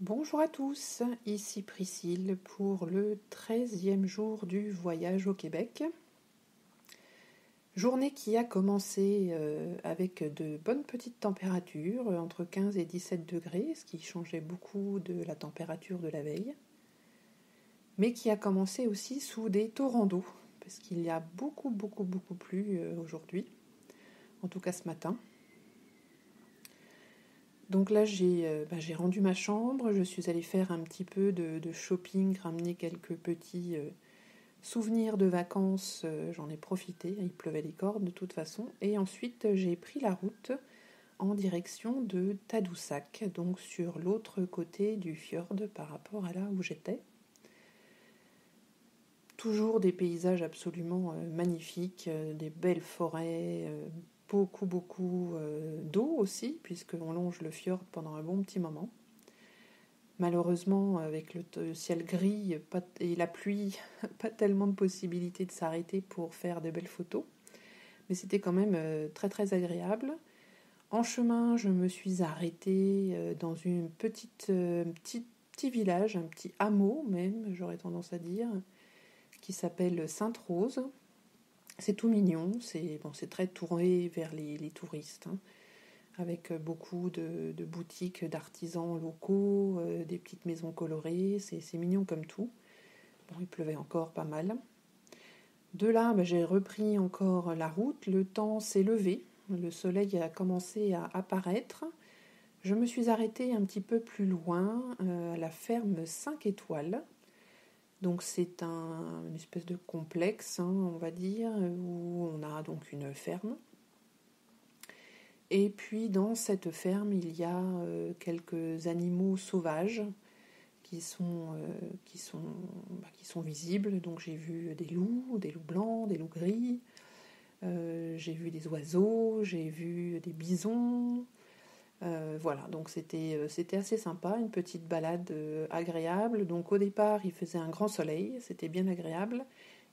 Bonjour à tous, ici Priscille pour le 13e jour du voyage au Québec. Journée qui a commencé avec de bonnes petites températures, entre 15 et 17 degrés, ce qui changeait beaucoup de la température de la veille, mais qui a commencé aussi sous des torrents d'eau, parce qu'il y a beaucoup plu aujourd'hui, en tout cas ce matin. Donc là, j'ai rendu ma chambre, je suis allée faire un petit peu de shopping, ramener quelques petits souvenirs de vacances, j'en ai profité, il pleuvait les cordes de toute façon. Et ensuite, j'ai pris la route en direction de Tadoussac, donc sur l'autre côté du fjord par rapport à là où j'étais. Toujours des paysages absolument magnifiques, des belles forêts, beaucoup d'eau aussi, puisqu'on longe le fjord pendant un bon petit moment. Malheureusement, avec le ciel gris et la pluie, pas tellement de possibilités de s'arrêter pour faire de belles photos. Mais c'était quand même très agréable. En chemin, je me suis arrêtée dans une petit village, un petit hameau même, j'aurais tendance à dire, qui s'appelle Sainte-Rose. C'est tout mignon, c'est très tourné vers les touristes, hein, avec beaucoup de boutiques d'artisans locaux, des petites maisons colorées, c'est mignon comme tout. Bon, il pleuvait encore pas mal. De là, j'ai repris encore la route, le temps s'est levé, le soleil a commencé à apparaître. Je me suis arrêtée un petit peu plus loin, à la ferme 5 étoiles. Donc c'est une espèce de complexe, hein, on va dire, où on a donc une ferme. Et puis dans cette ferme, il y a quelques animaux sauvages qui sont visibles. Donc j'ai vu des loups blancs, des loups gris. J'ai vu des oiseaux, j'ai vu des bisons. Voilà, donc c'était assez sympa, une petite balade agréable. Donc au départ, il faisait un grand soleil, c'était bien agréable.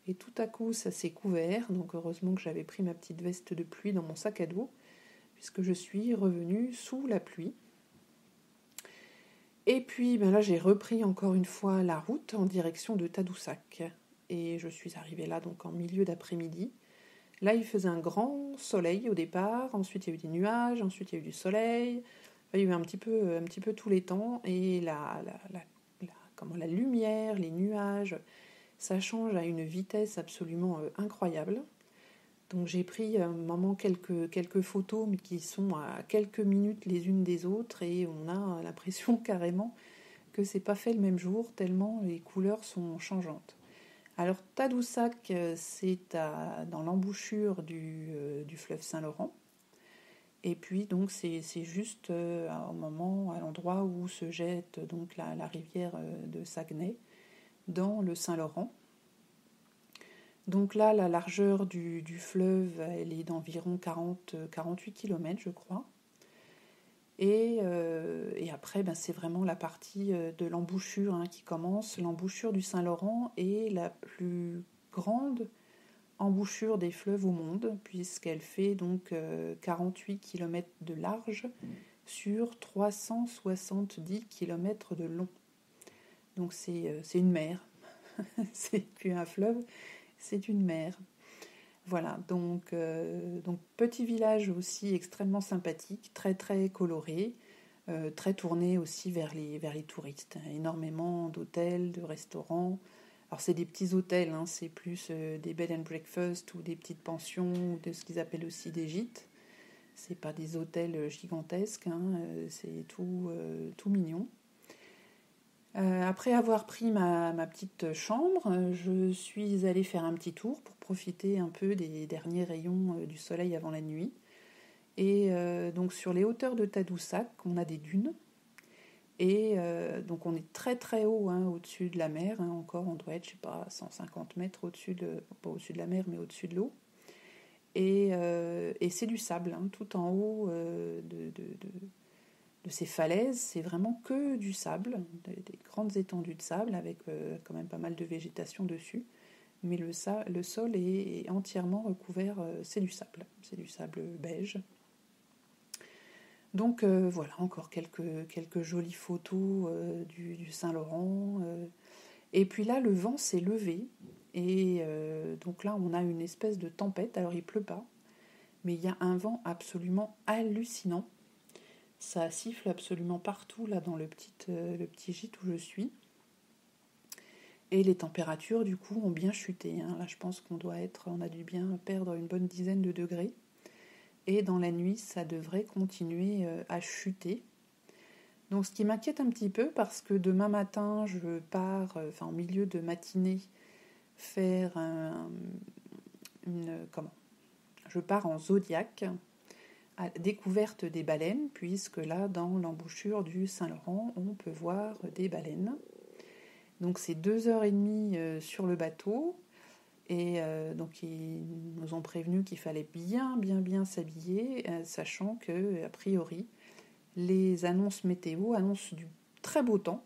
Et tout à coup, ça s'est couvert. Donc heureusement que j'avais pris ma petite veste de pluie dans mon sac à dos, puisque je suis revenue sous la pluie. Et puis là, j'ai repris encore une fois la route en direction de Tadoussac. Et je suis arrivée là donc en milieu d'après-midi. Là, il faisait un grand soleil au départ, ensuite il y a eu des nuages, ensuite il y a eu du soleil. Enfin, il y a eu un petit peu tous les temps. Et la lumière, les nuages, ça change à une vitesse absolument incroyable. Donc j'ai pris un moment quelques photos, mais qui sont à quelques minutes les unes des autres, et on a l'impression carrément que c'est pas fait le même jour, tellement les couleurs sont changeantes. Alors Tadoussac, c'est dans l'embouchure du fleuve Saint-Laurent. Et puis donc c'est juste à l'endroit où se jette donc la rivière de Saguenay dans le Saint-Laurent. Donc là, la largeur du fleuve, elle est d'environ 48 km, je crois. Et après, c'est vraiment la partie de l'embouchure, hein, qui commence. L'embouchure du Saint-Laurent est la plus grande embouchure des fleuves au monde, puisqu'elle fait donc 48 km de large sur 370 km de long. Donc c'est une mer. C'est plus un fleuve, c'est une mer. Voilà, donc petit village aussi extrêmement sympathique, très coloré, très tourné aussi vers les touristes. Énormément d'hôtels, de restaurants. Alors c'est des petits hôtels, hein, c'est plus des bed and breakfast ou des petites pensions, ou de ce qu'ils appellent aussi des gîtes. C'est pas des hôtels gigantesques, hein, c'est tout mignon. Après avoir pris ma petite chambre, je suis allée faire un petit tour pour profiter un peu des derniers rayons du soleil avant la nuit. Et donc sur les hauteurs de Tadoussac, on a des dunes. Et donc on est très haut, hein, au-dessus de la mer. Hein, encore, on doit être, 150 mètres pas au-dessus de la mer, mais au-dessus de l'eau. Et c'est du sable, hein, tout en haut de ces falaises, c'est vraiment que du sable, des grandes étendues de sable avec quand même pas mal de végétation dessus. Mais le sol est entièrement recouvert, c'est du sable beige. Donc voilà, encore quelques jolies photos du Saint-Laurent. Et puis là, le vent s'est levé. Et donc là, on a une espèce de tempête. Alors, il pleut pas, mais il y a un vent absolument hallucinant. Ça siffle absolument partout, là, dans le petit gîte où je suis. Et les températures, du coup, ont bien chuté. Hein. Là, je pense on a dû bien perdre une bonne dizaine de degrés. Et dans la nuit, ça devrait continuer à chuter. Donc, ce qui m'inquiète un petit peu, parce que demain matin, je pars, en milieu de matinée, faire je pars en Zodiac, à la découverte des baleines, puisque là, dans l'embouchure du Saint-Laurent, on peut voir des baleines. Donc, c'est 2h30 sur le bateau. Et donc ils nous ont prévenu qu'il fallait bien s'habiller, sachant que, a priori, les annonces météo annoncent du très beau temps,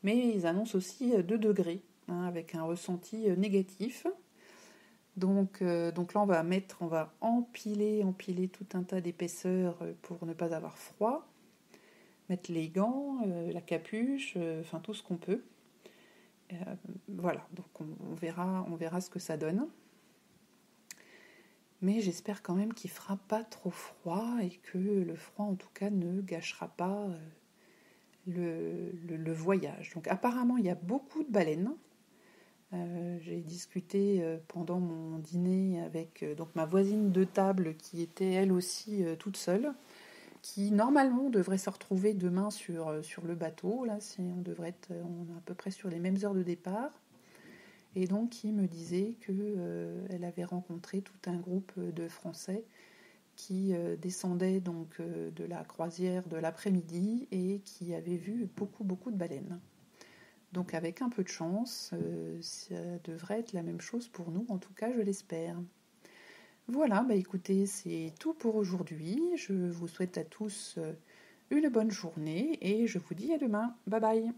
mais ils annoncent aussi 2 degrés, hein, avec un ressenti négatif. Donc là, on va empiler tout un tas d'épaisseurs pour ne pas avoir froid, mettre les gants, la capuche, tout ce qu'on peut. Voilà, donc on verra ce que ça donne. Mais j'espère quand même qu'il ne fera pas trop froid et que le froid, en tout cas, ne gâchera pas le voyage. Donc apparemment, il y a beaucoup de baleines. J'ai discuté pendant mon dîner avec donc ma voisine de table qui était elle aussi toute seule, qui normalement devrait se retrouver demain sur le bateau. Là, on est à peu près sur les mêmes heures de départ. Et donc, qui me disait qu'elle avait rencontré tout un groupe de Français qui descendaient donc de la croisière de l'après-midi et qui avaient vu beaucoup de baleines. Donc, avec un peu de chance, ça devrait être la même chose pour nous, en tout cas, je l'espère. Voilà, écoutez, c'est tout pour aujourd'hui. Je vous souhaite à tous une bonne journée et je vous dis à demain. Bye bye.